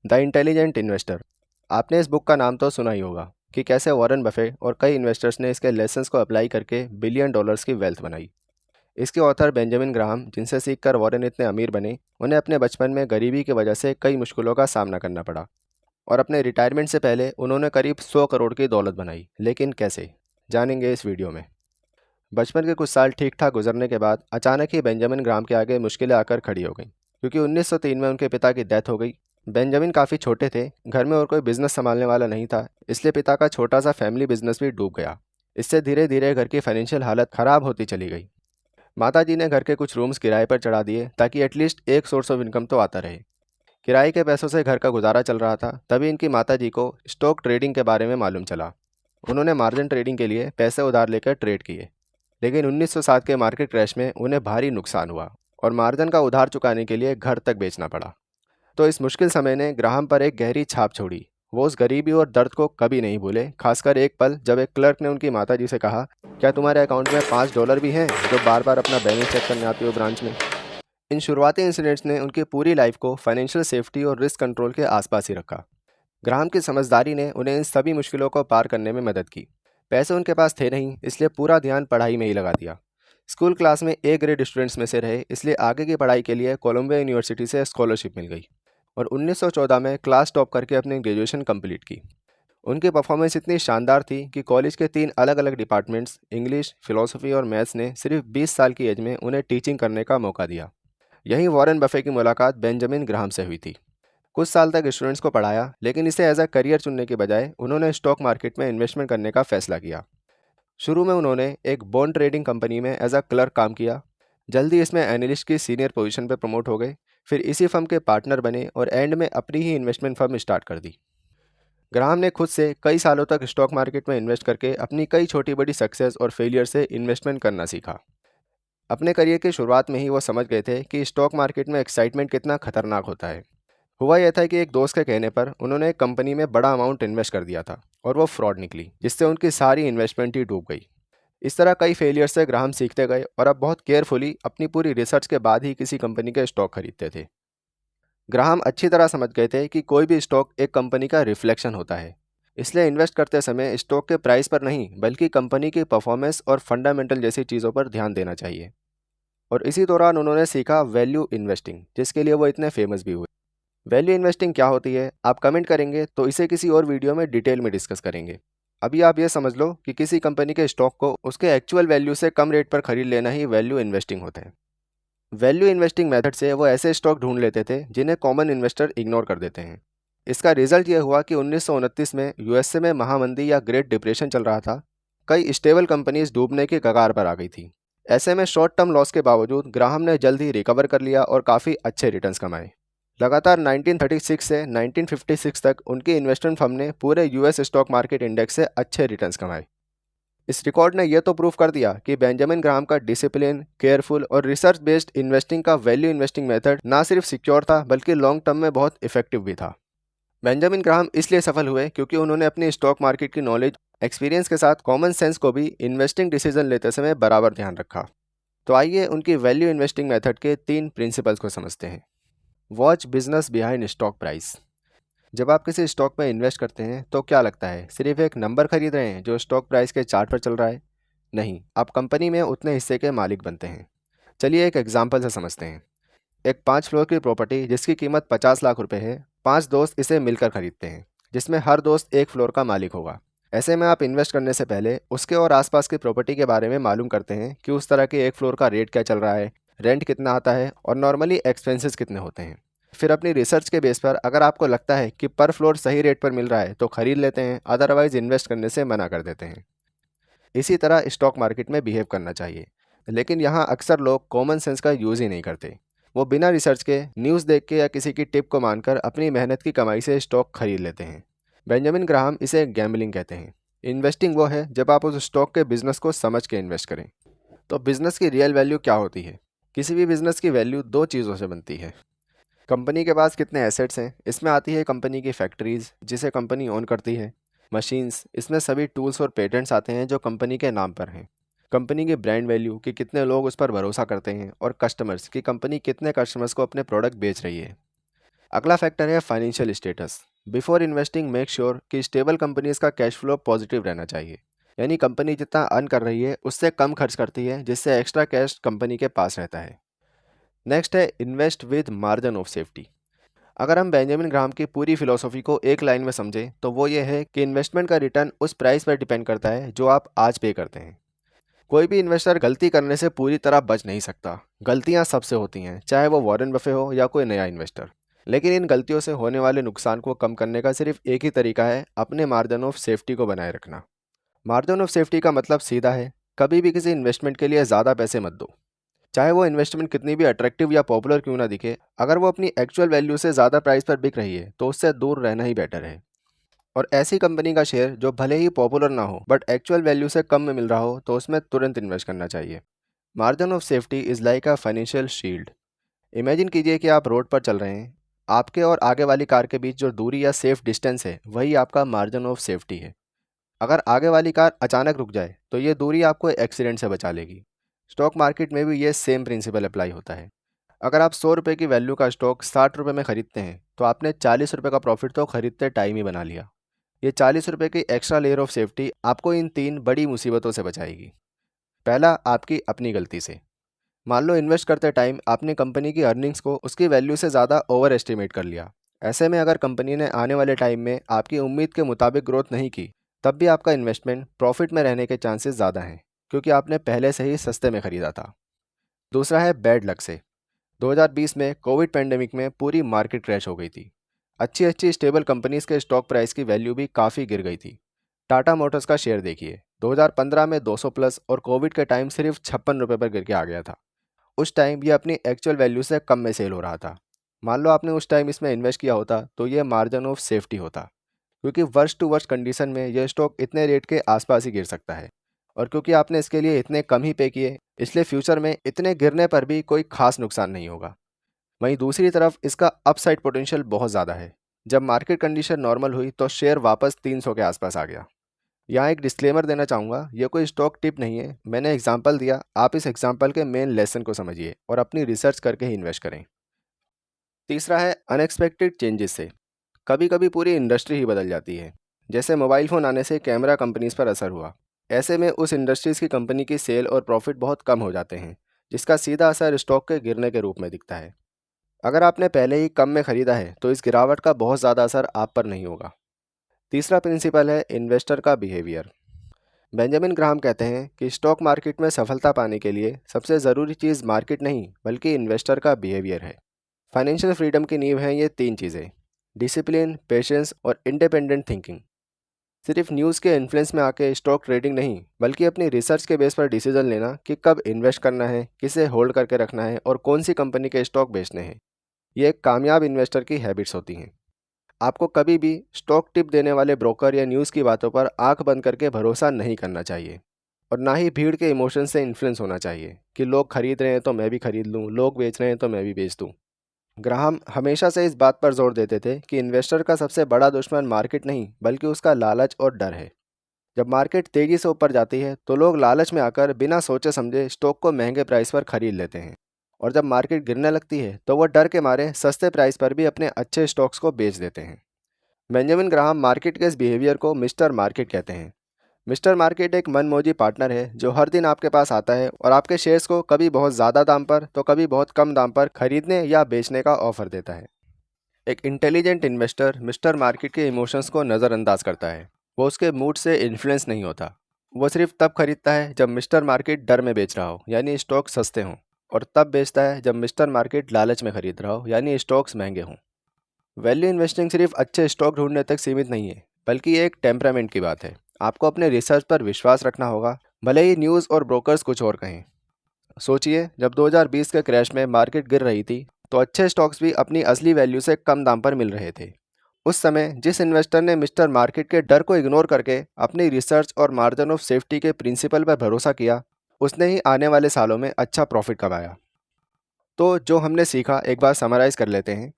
The intelligent investor. आपने इस book का नाम तो सुना ही होगा कि कैसे वॉरेन बफे और कई इन्वेस्टर्स ने इसके लेसन्स को अप्लाई करके बिलियन डॉलर्स की वेल्थ बनाई। इसके ऑथर बेंजामिन ग्राहम, जिनसे सीखकर वॉरेन इतने अमीर बने, उन्हें अपने बचपन में गरीबी की वजह से कई मुश्किलों का सामना करना पड़ा और अपने रिटायरमेंट से पहले उन्होंने करीब 100 करोड़ की दौलत बनाई। लेकिन कैसे, जानेंगे इस वीडियो में। बचपन के कुछ साल ठीक ठाक गुजरने के बाद अचानक ही बेंजामिन ग्राहम के आगे मुश्किलें आकर खड़ी हो गईं, क्योंकि 1903 में उनके पिता की डेथ हो गई। बेंजामिन काफ़ी छोटे थे, घर में और कोई बिजनेस संभालने वाला नहीं था, इसलिए पिता का छोटा सा फैमिली बिजनेस भी डूब गया। इससे धीरे धीरे घर की फाइनेंशियल हालत खराब होती चली गई। माताजी ने घर के कुछ रूम्स किराए पर चढ़ा दिए ताकि एटलीस्ट एक सोर्स ऑफ इनकम तो आता रहे। किराए के पैसों से घर का गुजारा चल रहा था, तभी इनकी माताजी को स्टॉक ट्रेडिंग के बारे में मालूम चला। उन्होंने मार्जिन ट्रेडिंग के लिए पैसे उधार लेकर ट्रेड किए, लेकिन 1907 के मार्केट क्रैश में उन्हें भारी नुकसान हुआ और मार्जिन का उधार चुकाने के लिए घर तक बेचना पड़ा। तो इस मुश्किल समय ने ग्राहम पर एक गहरी छाप छोड़ी। वो उस गरीबी और दर्द को कभी नहीं भूले, खासकर एक पल जब एक क्लर्क ने उनकी माताजी से कहा, क्या तुम्हारे अकाउंट में $5 भी हैं जो बार बार अपना बैलेंस चेक करने आती हो ब्रांच में। इन शुरुआती इंसिडेंट्स ने उनकी पूरी लाइफ को फाइनेंशियल सेफ्टी और रिस्क कंट्रोल के आसपास ही रखा। ग्राहम की समझदारी ने उन्हें इन सभी मुश्किलों को पार करने में मदद की। पैसे उनके पास थे नहीं, इसलिए पूरा ध्यान पढ़ाई में ही लगा दिया। स्कूल क्लास में ए ग्रेड स्टूडेंट्स में से रहे, इसलिए आगे की पढ़ाई के लिए कोलंबिया यूनिवर्सिटी से स्कॉलरशिप मिल गई और 1914 में क्लास टॉप करके अपनी ग्रेजुएशन कंप्लीट की। उनकी परफॉर्मेंस इतनी शानदार थी कि कॉलेज के 3 अलग अलग डिपार्टमेंट्स इंग्लिश, फिलोसफी और मैथ्स ने सिर्फ 20 साल की एज में उन्हें टीचिंग करने का मौका दिया। यहीं वॉरेन बफे की मुलाकात बेंजामिन ग्राहम से हुई थी। कुछ साल तक स्टूडेंट्स को पढ़ाया, लेकिन इसे एज अ करियर चुनने के बजाय उन्होंने स्टॉक मार्केट में इन्वेस्टमेंट करने का फैसला किया। शुरू में उन्होंने एक बॉन्ड ट्रेडिंग कंपनी में एज अ क्लर्क काम किया। जल्दी इसमें एनालिस्ट की सीनियर पोजीशन पर प्रमोट हो गए। फिर इसी फर्म के पार्टनर बने और एंड में अपनी ही इन्वेस्टमेंट फर्म स्टार्ट कर दी। ग्राहम ने खुद से कई सालों तक स्टॉक मार्केट में इन्वेस्ट करके अपनी कई छोटी बड़ी सक्सेस और फेलियर से इन्वेस्टमेंट करना सीखा। अपने करियर की शुरुआत में ही वो समझ गए थे कि स्टॉक मार्केट में एक्साइटमेंट कितना खतरनाक होता है। हुआ यह था कि एक दोस्त के कहने पर उन्होंने एक कंपनी में बड़ा अमाउंट इन्वेस्ट कर दिया था और वो फ्रॉड निकली, जिससे उनकी सारी इन्वेस्टमेंट ही डूब गई। इस तरह कई फेलियर से ग्राहम सीखते गए और अब बहुत केयरफुली अपनी पूरी रिसर्च के बाद ही किसी कंपनी के स्टॉक खरीदते थे। ग्राहम अच्छी तरह समझ गए थे कि कोई भी स्टॉक एक कंपनी का रिफ्लेक्शन होता है, इसलिए इन्वेस्ट करते समय स्टॉक के प्राइस पर नहीं बल्कि कंपनी की परफॉर्मेंस और फंडामेंटल जैसी चीज़ों पर ध्यान देना चाहिए। और इसी दौरान उन्होंने सीखा वैल्यू इन्वेस्टिंग, जिसके लिए वो इतने फेमस भी हुए। वैल्यू इन्वेस्टिंग क्या होती है, आप कमेंट करेंगे तो इसे किसी और वीडियो में डिटेल में डिस्कस करेंगे। अभी आप ये समझ लो कि किसी कंपनी के स्टॉक को उसके एक्चुअल वैल्यू से कम रेट पर खरीद लेना ही वैल्यू इन्वेस्टिंग होता है। वैल्यू इन्वेस्टिंग मेथड से वो ऐसे स्टॉक ढूंढ लेते थे जिन्हें कॉमन इन्वेस्टर इग्नोर कर देते हैं। इसका रिजल्ट ये हुआ कि 1929 में यूएसए में महामंदी या ग्रेट डिप्रेशन चल रहा था। कई स्टेबल कंपनीज डूबने की कगार पर आ गई थी। ऐसे में शॉर्ट टर्म लॉस के बावजूद ग्राहम ने जल्द ही रिकवर कर लिया और काफ़ी अच्छे रिटर्न्स कमाए। लगातार 1936 से 1956 तक उनकी इन्वेस्टमेंट फर्म ने पूरे यूएस स्टॉक मार्केट इंडेक्स से अच्छे रिटर्न्स कमाए। इस रिकॉर्ड ने यह तो प्रूव कर दिया कि बेंजामिन ग्राहम का डिसिप्लिन, केयरफुल और रिसर्च बेस्ड इन्वेस्टिंग का वैल्यू इन्वेस्टिंग मेथड ना सिर्फ सिक्योर था बल्कि लॉन्ग टर्म में बहुत इफेक्टिव भी था। बेंजामिन ग्राहम इसलिए सफल हुए क्योंकि उन्होंने अपनी स्टॉक मार्केट की नॉलेज, एक्सपीरियंस के साथ कॉमन सेंस को भी इन्वेस्टिंग डिसीजन लेते समय बराबर ध्यान रखा। तो आइए उनकी वैल्यू इन्वेस्टिंग मेथड के 3 प्रिंसिपल्स को समझते हैं। Watch business behind stock price. जब आप किसी स्टॉक में इन्वेस्ट करते हैं तो क्या लगता है सिर्फ एक नंबर खरीद रहे हैं जो स्टॉक प्राइस के चार्ट पर चल रहा है? नहीं, आप कंपनी में उतने हिस्से के मालिक बनते हैं। चलिए एक एग्जाम्पल से समझते हैं। एक 5 फ्लोर की प्रॉपर्टी जिसकी कीमत 50 लाख रुपए है, 5 दोस्त इसे मिलकर खरीदते हैं, जिसमें हर दोस्त एक फ्लोर का मालिक होगा। ऐसे में आप इन्वेस्ट करने से पहले उसके और आसपास की प्रॉपर्टी के बारे में मालूम करते हैं कि उस तरह के एक फ्लोर का रेट क्या चल रहा है, रेंट कितना आता है और नॉर्मली एक्सपेंसेस कितने होते हैं। फिर अपनी रिसर्च के बेस पर अगर आपको लगता है कि पर फ्लोर सही रेट पर मिल रहा है तो खरीद लेते हैं, अदरवाइज इन्वेस्ट करने से मना कर देते हैं। इसी तरह स्टॉक मार्केट में बिहेव करना चाहिए, लेकिन यहाँ अक्सर लोग कॉमन सेंस का यूज़ ही नहीं करते। वो बिना रिसर्च के, न्यूज़ देख के या किसी की टिप को मानकर अपनी मेहनत की कमाई से स्टॉक खरीद लेते हैं। बेंजामिन ग्राहम इसे गैम्बलिंग कहते हैं। इन्वेस्टिंग वो है जब आप उस स्टॉक के बिजनेस को समझ के इन्वेस्ट करें। तो बिजनेस की रियल वैल्यू क्या होती है? किसी भी बिजनेस की वैल्यू 2 चीज़ों से बनती है। कंपनी के पास कितने एसेट्स हैं, इसमें आती है कंपनी की फैक्ट्रीज जिसे कंपनी ओन करती है। मशीन्स, इसमें सभी टूल्स और पेटेंट्स आते हैं जो कंपनी के नाम पर हैं। कंपनी की ब्रांड वैल्यू कि कितने लोग उस पर भरोसा करते हैं, और कस्टमर्स कि कंपनी कितने कस्टमर्स को अपने प्रोडक्ट बेच रही है। अगला फैक्टर है financial status. Before investing make sure कि स्टेबल कंपनीज का कैश फ्लो पॉजिटिव रहना चाहिए, यानी कंपनी जितना अर्न कर रही है उससे कम खर्च करती है, जिससे एक्स्ट्रा कैश कंपनी के पास रहता है। नेक्स्ट है invest with margin of safety. अगर हम बेंजामिन ग्राहम की पूरी फिलॉसफी को एक लाइन में समझें तो वो ये है कि इन्वेस्टमेंट का रिटर्न उस प्राइस पर डिपेंड करता है जो आप आज पे करते हैं। कोई भी इन्वेस्टर गलती करने से पूरी तरह बच नहीं सकता। गलतियां सबसे होती हैं, चाहे वो वॉरेन बफे हो या कोई नया इन्वेस्टर। लेकिन इन गलतियों से होने वाले नुकसान को कम करने का सिर्फ एक ही तरीका है, अपने मार्जिन ऑफ सेफ्टी को बनाए रखना। मार्जिन ऑफ सेफ्टी का मतलब सीधा है, कभी भी किसी इन्वेस्टमेंट के लिए ज़्यादा पैसे मत दो। चाहे वो इन्वेस्टमेंट कितनी भी अट्रैक्टिव या पॉपुलर क्यों ना दिखे, अगर वो अपनी एक्चुअल वैल्यू से ज़्यादा प्राइस पर बिक रही है तो उससे दूर रहना ही बेटर है। और ऐसी कंपनी का शेयर जो भले ही पॉपुलर ना हो बट एक्चुअल वैल्यू से कम में मिल रहा हो तो उसमें तुरंत इन्वेस्ट करना चाहिए। Margin of safety is like a financial shield. Imagine कीजिए कि आप रोड पर चल रहे हैं, आपके और आगे वाली कार के बीच जो दूरी या सेफ डिस्टेंस है वही आपका मार्जिन ऑफ सेफ्टी है। अगर आगे वाली कार अचानक रुक जाए तो ये दूरी आपको एक्सीडेंट से बचा लेगी। स्टॉक मार्केट में भी ये सेम प्रिंसिपल अप्लाई होता है। अगर आप 100 रुपये की वैल्यू का स्टॉक 60 रुपये में खरीदते हैं तो आपने 40 रुपये का प्रॉफिट तो खरीदते टाइम ही बना लिया। ये 40 रुपये की एक्स्ट्रा लेयर ऑफ सेफ्टी आपको इन 3 बड़ी मुसीबतों से बचाएगी। पहला, आपकी अपनी गलती से। मान लो इन्वेस्ट करते टाइम आपने कंपनी की अर्निंग्स को उसकी वैल्यू से ज़्यादा ओवर एस्टिमेट कर लिया। ऐसे में अगर कंपनी ने आने वाले टाइम में आपकी उम्मीद के मुताबिक ग्रोथ नहीं की, तब भी आपका इन्वेस्टमेंट प्रॉफिट में रहने के चांसेस ज़्यादा हैं, क्योंकि आपने पहले से ही सस्ते में ख़रीदा था। दूसरा है बैड लक से। 2020 में कोविड पेंडेमिक में पूरी मार्केट क्रैश हो गई थी। अच्छी अच्छी स्टेबल कंपनीज के स्टॉक प्राइस की वैल्यू भी काफ़ी गिर गई थी। टाटा मोटर्स का शेयर देखिए, 2015 में 200 प्लस और कोविड के टाइम सिर्फ 56 रुपये पर गिर के आ गया था। उस टाइम ये अपनी एक्चुअल वैल्यू से कम में सेल हो रहा था। मान लो आपने उस टाइम इसमें इन्वेस्ट किया होता तो ये मार्जिन ऑफ सेफ्टी होता, क्योंकि वर्स्ट टू वर्स्ट कंडीशन में यह स्टॉक इतने रेट के आसपास ही गिर सकता है। और क्योंकि आपने इसके लिए इतने कम ही पे किए, इसलिए फ्यूचर में इतने गिरने पर भी कोई खास नुकसान नहीं होगा। वहीं दूसरी तरफ इसका अपसाइड पोटेंशियल बहुत ज़्यादा है। जब मार्केट कंडीशन नॉर्मल हुई तो शेयर वापस 300 के आसपास आ गया। यहाँ एक डिस्क्लेमर देना चाहूँगा, ये कोई स्टॉक टिप नहीं है, मैंने एग्जांपल दिया, आप इस एग्जांपल के मेन लेसन को समझिए और अपनी रिसर्च करके ही इन्वेस्ट करें। तीसरा है अनएक्सपेक्टेड चेंजेस से। कभी कभी पूरी इंडस्ट्री ही बदल जाती है। जैसे मोबाइल फ़ोन आने से कैमरा कंपनीज पर असर हुआ। ऐसे में उस इंडस्ट्रीज़ की कंपनी की सेल और प्रॉफिट बहुत कम हो जाते हैं, जिसका सीधा असर स्टॉक के गिरने के रूप में दिखता है। अगर आपने पहले ही कम में ख़रीदा है तो इस गिरावट का बहुत ज़्यादा असर आप पर नहीं होगा। तीसरा प्रिंसिपल है इन्वेस्टर का बिहेवियर। बेंजामिन ग्राहम कहते हैं कि स्टॉक मार्केट में सफलता पाने के लिए सबसे ज़रूरी चीज़ मार्केट नहीं बल्कि इन्वेस्टर का बिहेवियर है। फाइनेंशियल फ्रीडम की नींव हैं ये 3 चीज़ें: डिसिप्लिन, पेशेंस और इंडिपेंडेंट थिंकिंग। सिर्फ न्यूज़ के इन्फ्लुएंस में आके स्टॉक ट्रेडिंग नहीं, बल्कि अपनी रिसर्च के बेस पर डिसीजन लेना कि कब इन्वेस्ट करना है, किसे होल्ड करके रखना है और कौन सी कंपनी के स्टॉक बेचने हैं, ये एक कामयाब इन्वेस्टर की हैबिट्स होती हैं। आपको कभी भी स्टॉक टिप देने वाले ब्रोकर या न्यूज़ की बातों पर आंख बंद करके भरोसा नहीं करना चाहिए। और ना ही भीड़ के इमोशन से इन्फ्लुएंस होना चाहिए कि लोग खरीद रहे हैं तो मैं भी खरीद लूँ, लोग बेच रहे हैं तो मैं भी बेच दूँ। ग्राहम हमेशा से इस बात पर जोर देते थे कि इन्वेस्टर का सबसे बड़ा दुश्मन मार्केट नहीं बल्कि उसका लालच और डर है। जब मार्केट तेज़ी से ऊपर जाती है तो लोग लालच में आकर बिना सोचे समझे स्टॉक को महंगे प्राइस पर खरीद लेते हैं, और जब मार्केट गिरने लगती है तो वह डर के मारे सस्ते प्राइस पर भी अपने अच्छे स्टॉक्स को बेच देते हैं। बेंजामिन ग्राहम मार्केट के इस बिहेवियर को मिस्टर मार्केट कहते हैं। मिस्टर मार्केट एक मनमौजी पार्टनर है जो हर दिन आपके पास आता है और आपके शेयर्स को कभी बहुत ज़्यादा दाम पर तो कभी बहुत कम दाम पर खरीदने या बेचने का ऑफर देता है। एक इंटेलिजेंट इन्वेस्टर मिस्टर मार्केट के इमोशंस को नज़रअंदाज करता है। वो उसके मूड से इन्फ्लुएंस नहीं होता। वो सिर्फ तब खरीदता है जब मिस्टर मार्केट डर में बेच रहा हो, यानी स्टॉक सस्ते हों, और तब बेचता है जब मिस्टर मार्केट लालच में खरीद रहा हो, यानी स्टॉक्स महंगे हों। वैल्यू इन्वेस्टिंग सिर्फ अच्छे स्टॉक ढूंढने तक सीमित नहीं है, बल्कि ये एक टेम्परामेंट की बात है। आपको अपने रिसर्च पर विश्वास रखना होगा, भले ही न्यूज़ और ब्रोकर्स कुछ और कहें। सोचिए, जब 2020 के क्रैश में मार्केट गिर रही थी तो अच्छे स्टॉक्स भी अपनी असली वैल्यू से कम दाम पर मिल रहे थे। उस समय जिस इन्वेस्टर ने मिस्टर मार्केट के डर को इग्नोर करके अपनी रिसर्च और मार्जिन ऑफ सेफ्टी के प्रिंसिपल पर भरोसा किया, उसने ही आने वाले सालों में अच्छा प्रॉफिट कमाया। तो जो हमने सीखा एक बार समराइज़ कर लेते हैं।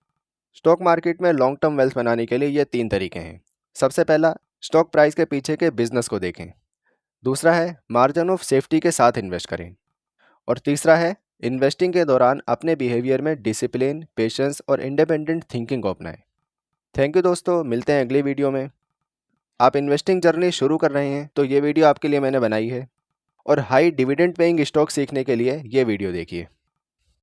स्टॉक मार्केट में लॉन्ग टर्म वेल्थ बनाने के लिए ये 3 तरीके हैं। सबसे पहला, स्टॉक प्राइस के पीछे के बिजनेस को देखें। दूसरा है मार्जिन ऑफ सेफ्टी के साथ इन्वेस्ट करें। और तीसरा है इन्वेस्टिंग के दौरान अपने बिहेवियर में डिसिप्लिन, पेशेंस और इंडिपेंडेंट थिंकिंग को अपनाएं। थैंक यू दोस्तों, मिलते हैं अगली वीडियो में। आप इन्वेस्टिंग जर्नी शुरू कर रहे हैं तो ये वीडियो आपके लिए मैंने बनाई है, और हाई डिविडेंड पेइंग स्टॉक सीखने के लिए ये वीडियो देखिए।